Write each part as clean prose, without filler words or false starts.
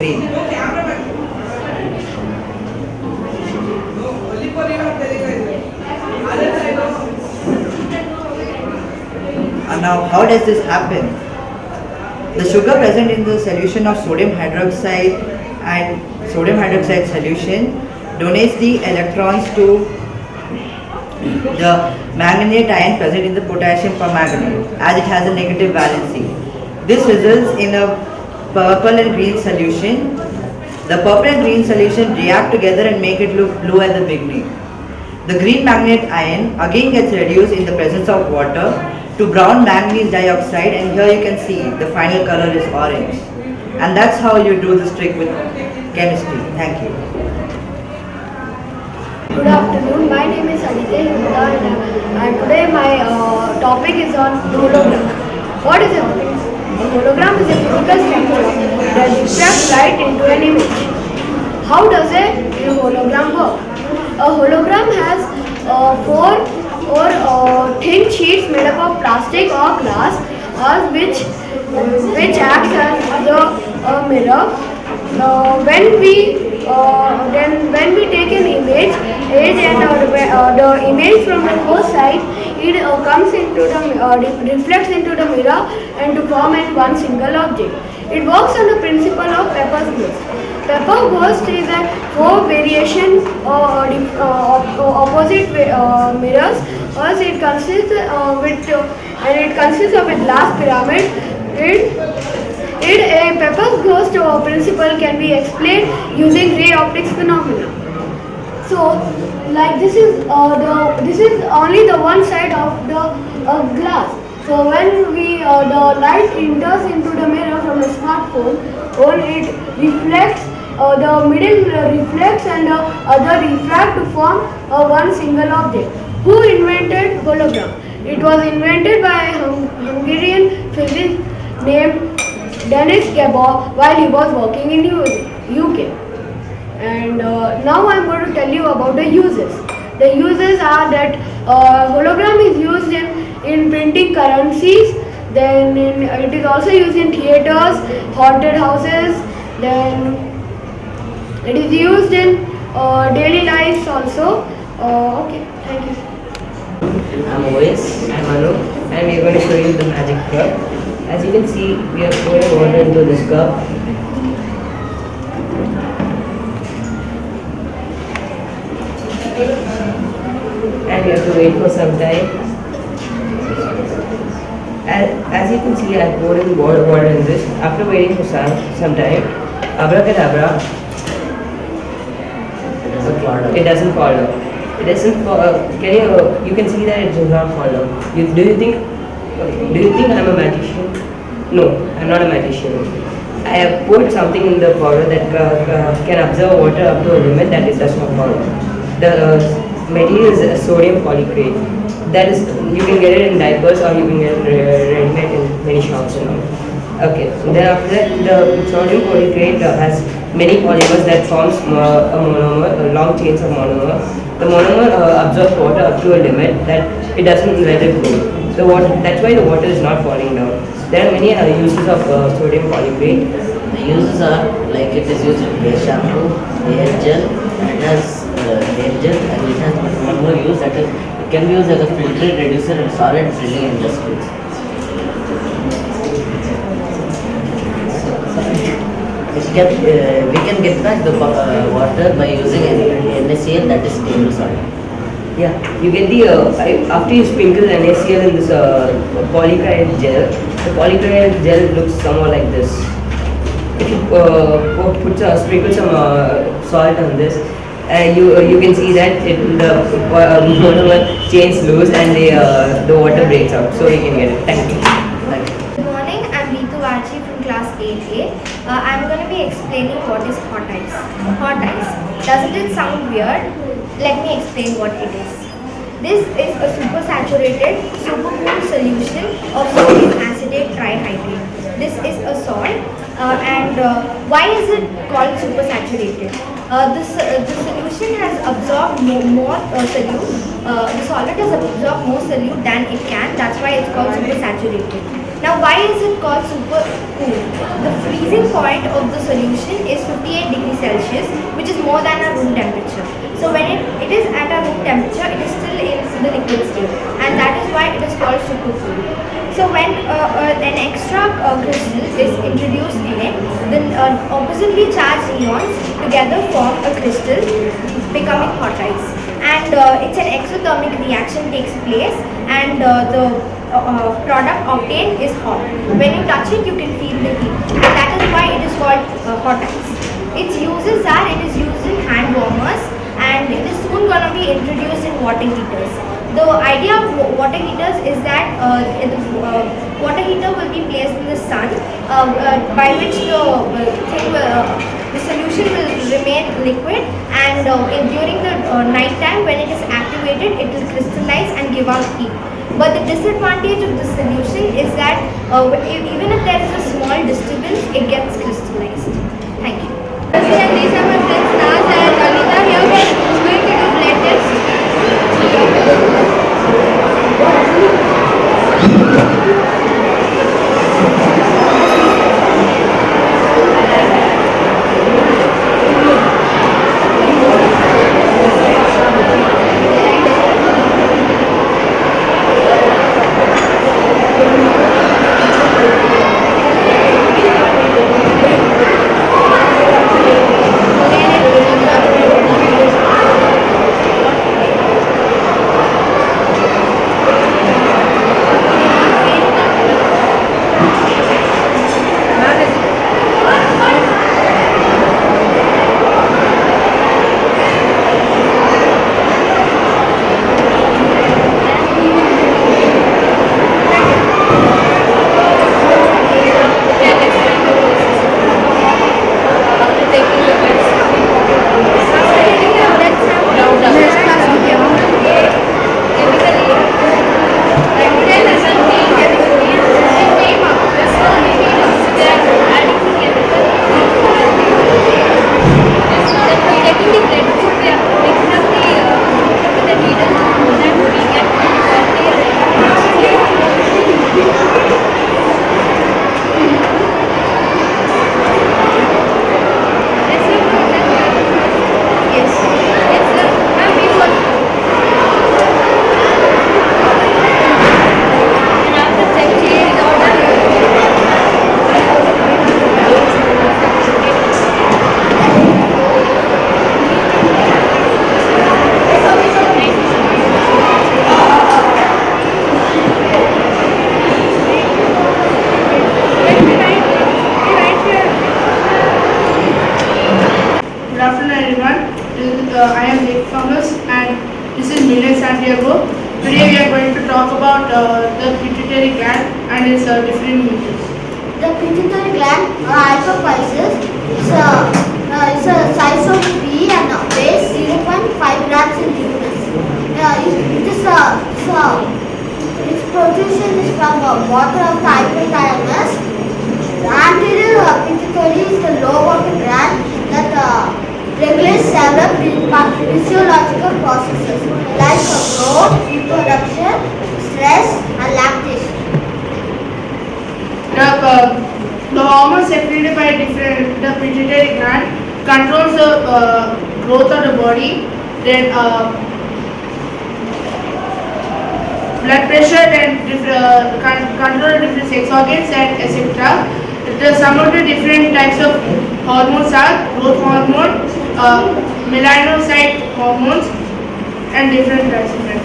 Green. And now, how does this happen? The sugar present in the solution of sodium hydroxide and sodium hydroxide solution donates the electrons to the manganate ion present in the potassium permanganate as it has a negative valency. This results in a purple and green solution. The purple and green solution react together and make it look blue at the beginning. The green manganate ion again gets reduced in the presence of water to brown manganese dioxide, and here you can see the final color is orange. And that's how you do this trick with chemistry. Thank you. Good afternoon. My name is Aditya Himda and today my topic is on hologram. What is a hologram? A hologram is a physical structure that reflects light into an image. How does a hologram work? A hologram has four or thin sheets made up of plastic or glass, which acts as a mirror. When we take an image and the image from the first side, it comes into the reflects into the mirror and to form one single object. It works on the principle of Pepper's ghost. Pepper ghost is a four variation opposite mirrors. First, it consists of a glass pyramid. A Pepper's ghost principle can be explained using ray optics phenomena. So, like this is only the one side of the glass. So when the light enters into the mirror from the smartphone, it reflects. The middle reflects and the other refract to form one single object. Who invented hologram? It was invented by a Hungarian physicist named Denis Gabor while he was working in UK. And now I am going to tell you about the uses. The uses are that hologram is used in printing currencies. Then it is also used in theaters, haunted houses. Then it is used in daily lives also. Okay, thank you. I'm Ois, I'm Anu, and we are going to show you the magic cup. As you can see, we are pouring water into this cup. And we have to wait for some time. As you can see, I poured in water in this. After waiting for some time, abracadabra, it doesn't fall down. It doesn't fall. You can see that it does not fall down. Do you think I'm a magician? No, I'm not a magician. I have put something in the powder that can absorb water up to a limit that it does not fall down. The material is sodium polycrate. That is, you can get it in diapers or you can get it ready-made in many shops and all. Okay, then after that, the sodium polycrate has many polymers that forms a monomer, long chains of monomer. The monomer absorbs water up to a limit that it doesn't let it go. That's why the water is not falling down. There are many uses of sodium polycrete. The uses are like it is used in hair shampoo, hair gel, and it has hair gel, and it has one more use, that is it can be used as a filtrate reducer in solid drilling industries. We can get back the water by using NaCl, that is stable solid. Yeah, you get the after you sprinkle NaCl in this polycrete gel, the polycrete gel looks somewhat like this. If you sprinkle some salt on this, you can see that the monomer chains loose and the water breaks out, so you can get it. Thank you. Good morning, I'm Ritu Vachi from class 8A. I'm going to be explaining what is hot ice. Hot ice. Doesn't it sound weird? Let me explain what it is. This is a supersaturated supercooled solution of sodium acetate trihydrate. This is a salt, and why is it called supersaturated? The solution has absorbed more solute. The solid has absorbed more solute than it can. That's why it's called supersaturated. Now, why is it called super cool? The freezing point of the solution is 58 degrees Celsius, which is more than our room temperature. So when it is at our room temperature, it is still in the liquid state, and that is why it is called super cool. So when an extra crystal is introduced in it, then oppositely charged ions together form a crystal, becoming hot ice. And it's an exothermic reaction takes place, and the product obtained is hot. When you touch it, you can feel the heat, and that is why it is called hot ice. Its uses are, it is used in hand warmers, and it is soon going to be introduced in water heaters. The idea of water heaters is that water heater will be placed in the sun, by which the solution will remain liquid, and during the night time when it is activated, it will crystallize and give out heat. But the disadvantage of the solution is that even if there is a small disturbance, it gets crystallized. Thank you. These are my friends Naz and Anita. Here we are going to do blood test. I am Nick Thomas and this is Milen Santiago. Today we are going to talk about the pituitary gland and its different uses. The pituitary gland hypophysis is a size of pea and weighs 0.5 grams in thickness. Its protrusion is from water of the hypothalamus. The anterior pituitary is the low water gland that regulates several physiological processes like growth, reproduction, stress, and lactation. The hormones secreted by the pituitary gland controls the growth of the body, then blood pressure, then control different sex organs and etc. Some of the different types of hormones are growth hormone, melanocyte hormones, and different types of them.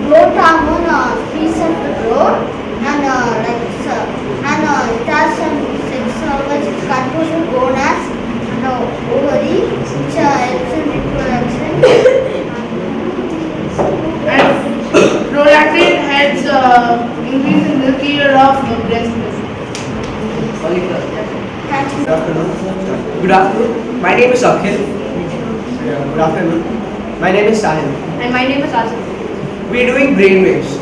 Growth hormone speeds up the growth and it has some sex organs which controls the gonads and ovary which helps in reproduction. And prolactin helps increase in milk yield of breast milk. Thank you. Good afternoon. My name is Akhil. Good afternoon. My name is Sahil. And my name is Asif. We are doing brain waves.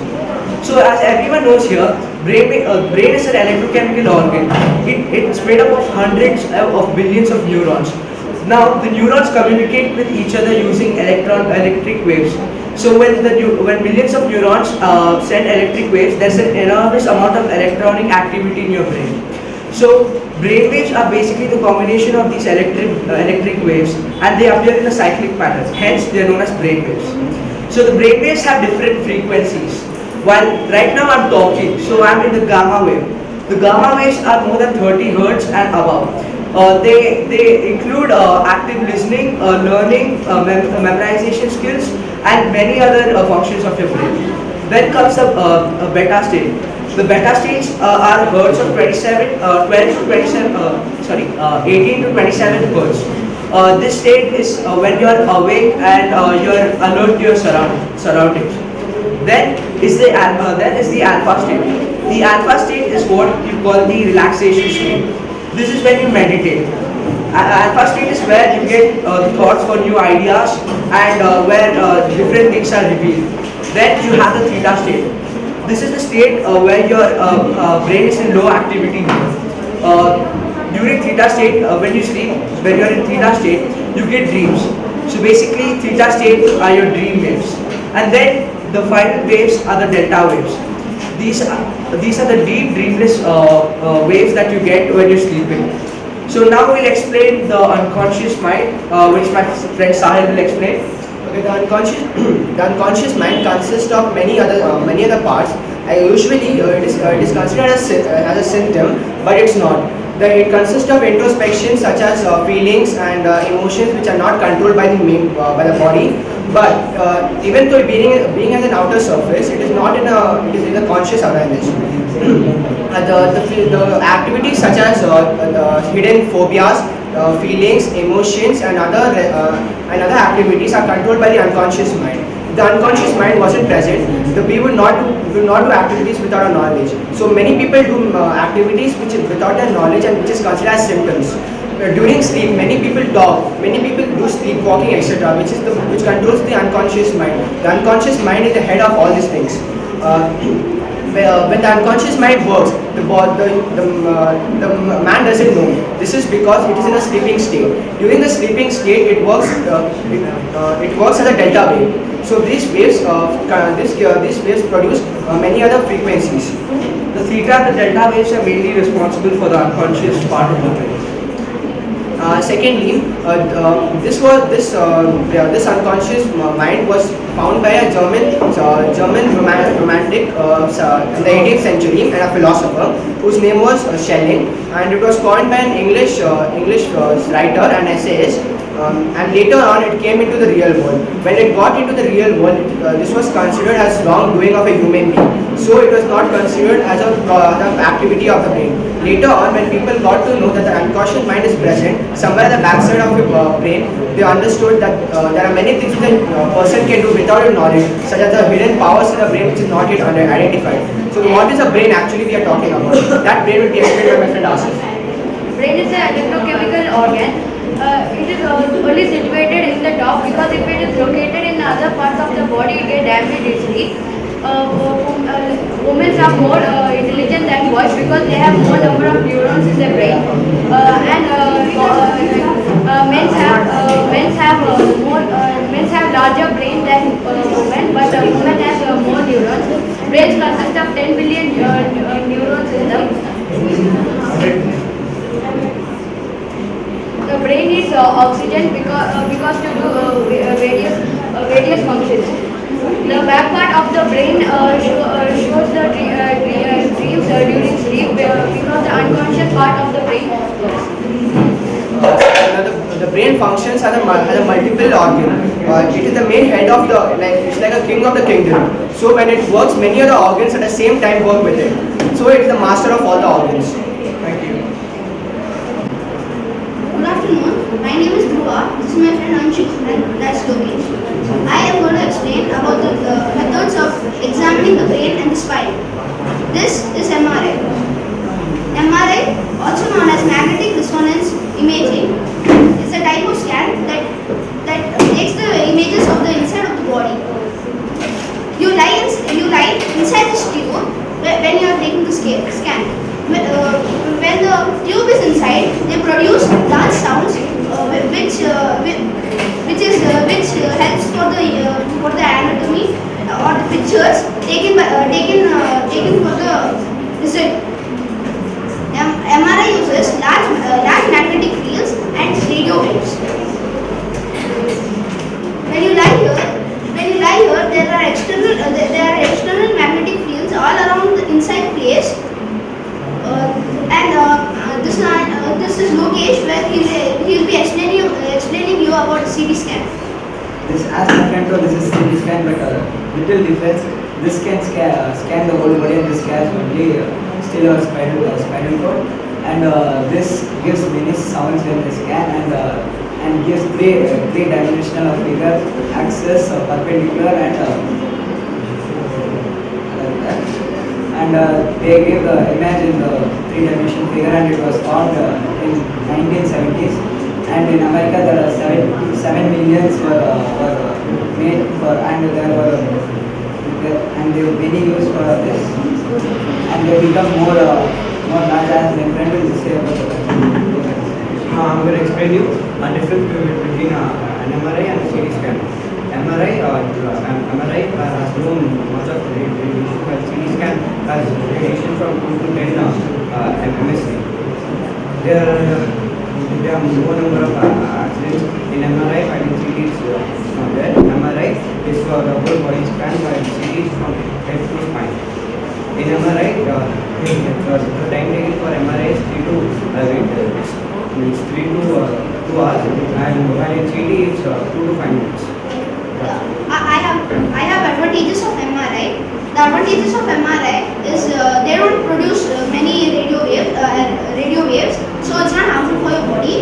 So as everyone knows here, brain is an electrochemical organ. It's made up of hundreds of billions of neurons. Now the neurons communicate with each other using electric waves. So when millions of neurons send electric waves, there's an enormous amount of electronic activity in your brain. So brain waves are basically the combination of these electric waves, and they appear in a cyclic pattern. Hence, they are known as brain waves. So the brain waves have different frequencies. While right now I'm talking, so I'm in the gamma wave. The gamma waves are more than 30 hertz and above. They include active listening, learning, memorization skills, and many other functions of your brain. Then comes a beta state. The beta states are hertz of 18 to 27 hertz. This state is when you are awake and you are alert to your surroundings. Then is the alpha state. The alpha state is what you call the relaxation state. This is when you meditate. Alpha state is where you get thoughts for new ideas and where different things are revealed. Then you have the theta state. This is the state where your brain is in low activity mode. During theta state, when you sleep, when you are in theta state, you get dreams. So basically, theta state are your dream waves. And then the final waves are the delta waves. These are the deep dreamless waves that you get when you're sleeping. So now we'll explain the unconscious mind, which my friend Sahil will explain. Okay, the unconscious mind consists of many other parts. Usually, it is considered as a symptom, but it's not. It consists of introspection such as feelings and emotions which are not controlled by the body. But even though being at an outer surface, it is in a conscious awareness. The activities such as hidden phobias, feelings, emotions, and other activities are controlled by the unconscious mind. If the unconscious mind wasn't present, we would not do activities without our knowledge. So many people do activities which is without their knowledge and which is considered as symptoms. During sleep, many people talk, many people do sleepwalking, etc., which controls the unconscious mind. The unconscious mind is the head of all these things. When the unconscious mind works, the man doesn't know. This is because it is in a sleeping state. During the sleeping state, it works as a delta wave. So these waves produce many other frequencies. The theta and the delta waves are mainly responsible for the unconscious part of the brain. Secondly, this unconscious mind was found by a German romantic in the 18th century and a philosopher whose name was Schelling, and it was coined by an English writer and essayist. And later on, it came into the real world. When it got into the real world, this was considered as wrongdoing of a human being. So it was not considered as an activity of the brain. Later on, when people got to know that the unconscious mind is present somewhere at the backside of your brain, they understood that there are many things that a person can do without your knowledge, such as the hidden powers in the brain which is not yet identified. So what is a brain actually we are talking about? That brain will be explained by my friend Asif. Brain is an electrochemical organ. It is only situated in the top, because if it is located in other parts of the body, it gets damaged easily. Women are more intelligent than boys because they have more number of neurons in their brain, and men have larger brain than women, but women have more neurons. Brains consist of 10 billion neurons in them. The brain needs oxygen because to do various functions. The back part of the brain shows the dreams during sleep because the unconscious part of the brain works. The brain functions as a multiple organ. It is the main head of it's like a king of the kingdom. So when it works, many other organs at the same time work with it. So it is the master of all the organs. Thank you. Good afternoon. My name is Dhruva. This is my friend Anshul and that's Lokesh. I am going to explain about the methods of examining the brain and the spine. This is MRI. MRI, also known as magnetic resonance imaging, is a type of scan that takes the images of the inside of the body. You lie inside this tube when you are taking the scan. When the tube is inside, they produce large sounds which helps for the anatomy or the pictures taken for the result. MRI uses large magnetic fields and radio waves. When you lie here, there are external magnetic fields all around the inside place. This is Lokesh, where he'll be explaining you about CT scan. This as different to this is CT scan, but little difference. This can scan the whole body, and this scans only still our spinal cord, and this gives many sounds when they scan, and gives three-dimensional figure, axis, perpendicular, and they gave the image in the three-dimensional figure, and it was found in 1970s. And in America, there are 7 millions were made for, and there were many used for this, and they become more large, as my friend will say about the I'm going to explain you a difference between an MRI and a CT scan. MRI has no much of radiation, while CT scan has radiation from 2 to 10 MSc. There are more number of accidents in MRI, and in CT is not there. MRI is for the whole body scan, while CT is from head to spine. In MRI, the time taken for MRI is 3 to 2 hours, and while in CT it's 2 to 5 minutes. I have advantages of MRI. The advantages of MRI is they don't produce many radio waves, so it's not harmful for your body.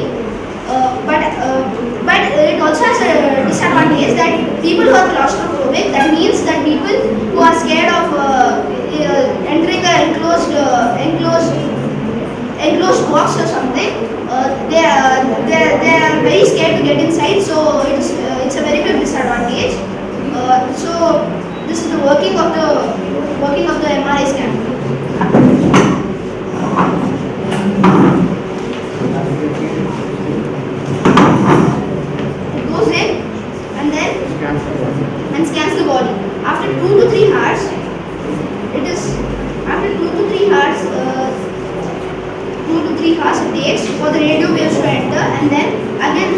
But it also has a disadvantage that people who are claustrophobic, that means that people who are scared of entering an enclosed box or something, they are very scared to get inside. So it's a very big disadvantage. So this is the working of the MRI scan. It goes in and scans the body. After 2 to 3 hours, it takes for the radio waves to enter, and then again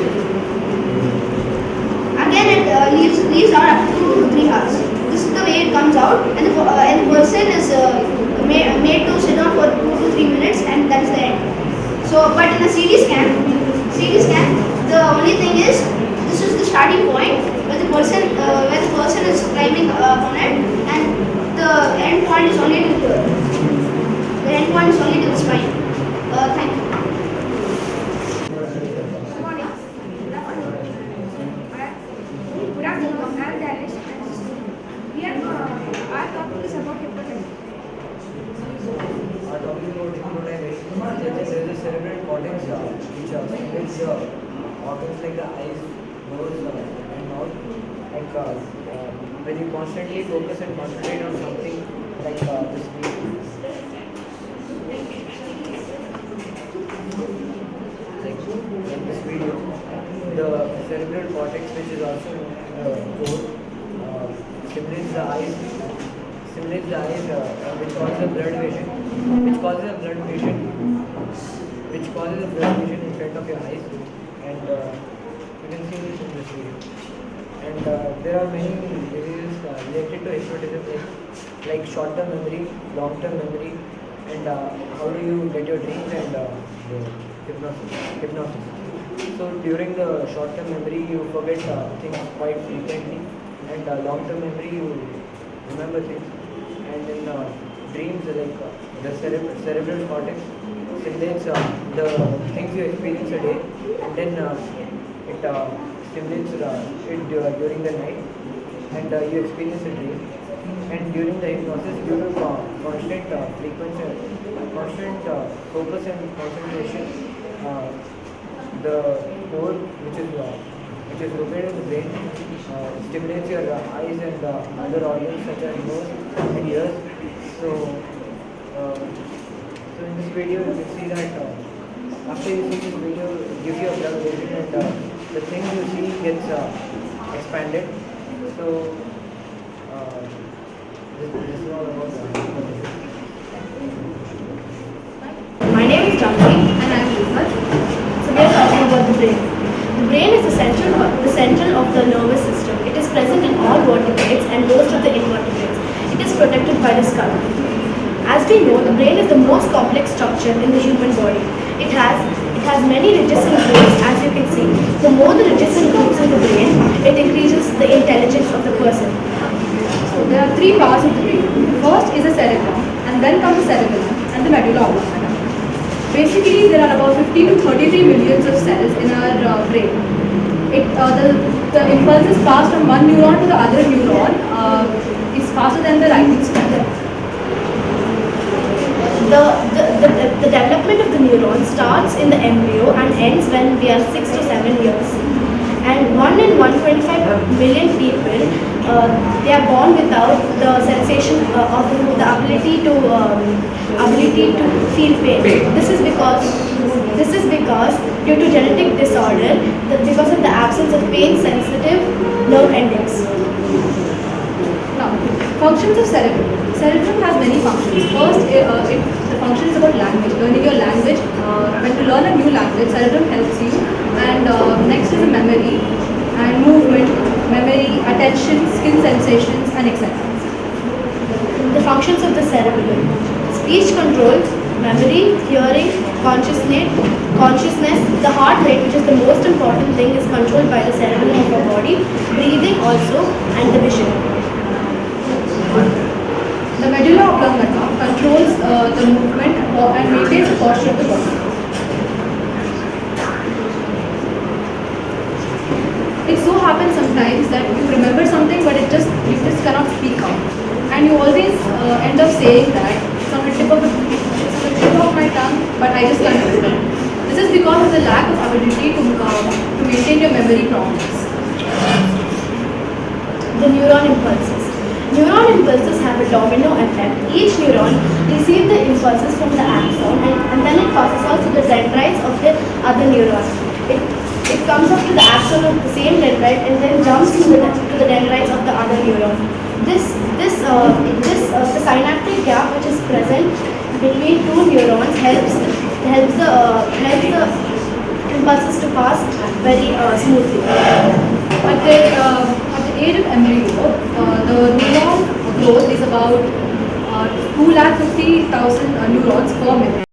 it leaves out after 2 to 3 hours. This is the way it comes out, and the person is made to sit down for 2 to 3 minutes, and that's the end. So, but in a CT scan, the only thing is this is the starting point where the person is climbing on it, and the end point is only to the spine. Thank you. Good afternoon, I'm Danish. Our topic is about hypnotism. Our topic about hypnotization. There is a cerebral cortex which stimulates organs like the eyes, nose, and mouth. Like when you constantly focus and concentrate on something like this video. Like this video, the cerebral cortex, which is also core, stimulates the eyes, which causes blood vision in front of your eyes, and you can see this in this video. And there are many diseases related to hypnotism, like short-term memory, long-term memory, and how do you get your dreams, and the hypnosis. So during the short-term memory, you forget things quite frequently, and long-term memory, you remember things. And in dreams, like the cerebral cortex stimulates the things you experience a day, and then it stimulates it during the night, and you experience a dream. And during the hypnosis, due to constant focus and concentration, the core which is located in the brain stimulates your eyes and other organs such as nose and ears. So in this video you can see that after you see this video, it gives you a blood vision, and the things you see gets expanded. So this is all about My name is Janvi and I am Rifat. So we are talking about the brain. The brain is the central of the nervous system. It is present in all vertebrates and most of the invertebrates. It is protected by the skull. As we know, the brain is the most complex structure in the human body. It has many adjacent groups, as you can see. The more the adjacent groups in the brain, it increases the intelligence of the person. So there are three parts of the brain. The first is the cerebellum, and then comes the cerebellum and the medulla oblongata. Basically, there are about 50 to 33 millions of cells in our brain. The impulses passed from one neuron to the other neuron is faster than the writing speed. The development of the neuron starts in the embryo and ends when we are 6 to 7 years. And 1 in 125 million people, they are born without the sensation of the ability to feel pain. This is because due to genetic disorder, because of the absence of pain-sensitive nerve endings. Now, functions of cerebellum. Cerebellum has many functions. First, the function is about language, learning your language. When you learn a new language, cerebellum helps you. And next is the memory and movement, memory, attention, skin sensations, and etc. The functions of the cerebellum: speech control, memory, hearing, consciousness, the heart rate, which is the most important thing, is controlled by the cerebellum of our body, breathing also, and the vision. The medulla oblongata controls the movement and maintains the posture of the body. It so happens sometimes that you remember something, but you just cannot speak out, and you always end up saying that it's on the tip of my tongue, but I just can't do it. This is because of the lack of ability to maintain your memory problems. The neuron impulses. Neuron impulses have a domino effect. Each neuron receives the impulses from the axon and then it passes out to the dendrites of the other neuron. It comes up to the axon of the same dendrite and then jumps to the dendrites of the other neuron. The synaptic gap which is present between two neurons helps the impulses to pass very smoothly. At the age of embryo, the neuron growth is about 250,000 neurons per minute.